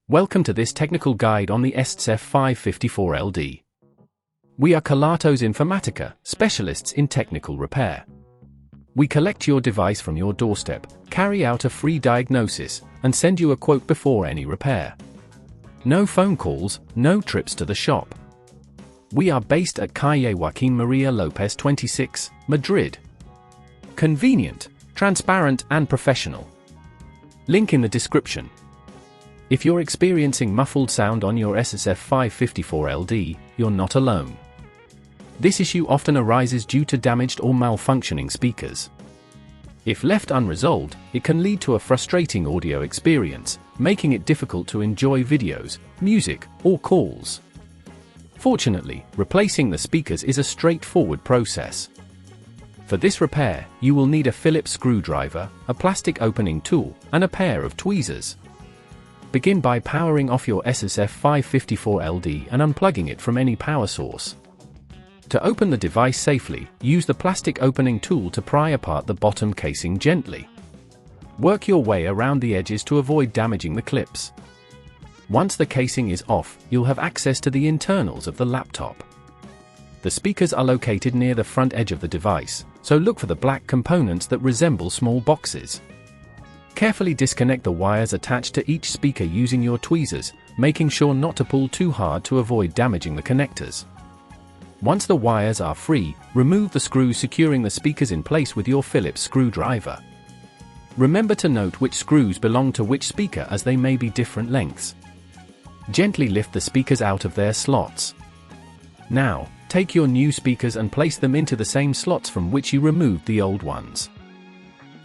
Welcome to this technical guide on the Asus F554LD. We are Kelatos Informatica, specialists in technical repair. We collect your device from your doorstep, carry out a free diagnosis, and send you a quote before any repair. No phone calls, no trips to the shop. We are based at Calle Joaquín María López 26, Madrid. Convenient, transparent and professional. Link in the description. If you're experiencing muffled sound on your Asus F554LD, you're not alone. This issue often arises due to damaged or malfunctioning speakers. If left unresolved, it can lead to a frustrating audio experience, making it difficult to enjoy videos, music, or calls. Fortunately, replacing the speakers is a straightforward process. For this repair, you will need a Phillips screwdriver, a plastic opening tool, and a pair of tweezers. Begin by powering off your Asus F554LD and unplugging it from any power source. To open the device safely, use the plastic opening tool to pry apart the bottom casing gently. Work your way around the edges to avoid damaging the clips. Once the casing is off, you'll have access to the internals of the laptop. The speakers are located near the front edge of the device, so look for the black components that resemble small boxes. Carefully disconnect the wires attached to each speaker using your tweezers, making sure not to pull too hard to avoid damaging the connectors. Once the wires are free, remove the screws securing the speakers in place with your Phillips screwdriver. Remember to note which screws belong to which speaker, as they may be different lengths. Gently lift the speakers out of their slots. Now, take your new speakers and place them into the same slots from which you removed the old ones.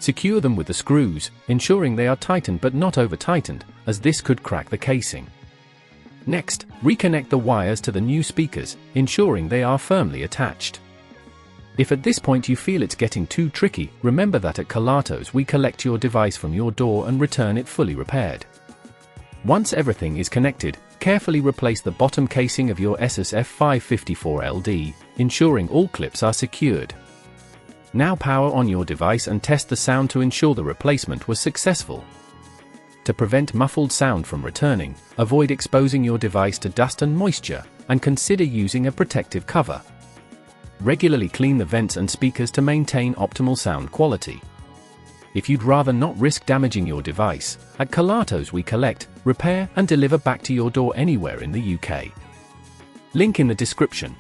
Secure them with the screws, ensuring they are tightened but not over-tightened, as this could crack the casing. Next, reconnect the wires to the new speakers, ensuring they are firmly attached. If at this point you feel it's getting too tricky, remember that at Kelatos we collect your device from your door and return it fully repaired. Once everything is connected, carefully replace the bottom casing of your Asus F554LD, ensuring all clips are secured. Now power on your device and test the sound to ensure the replacement was successful. To prevent muffled sound from returning, avoid exposing your device to dust and moisture, and consider using a protective cover. Regularly clean the vents and speakers to maintain optimal sound quality. If you'd rather not risk damaging your device, at Kelatos we collect, repair and deliver back to your door anywhere in the UK. Link in the description.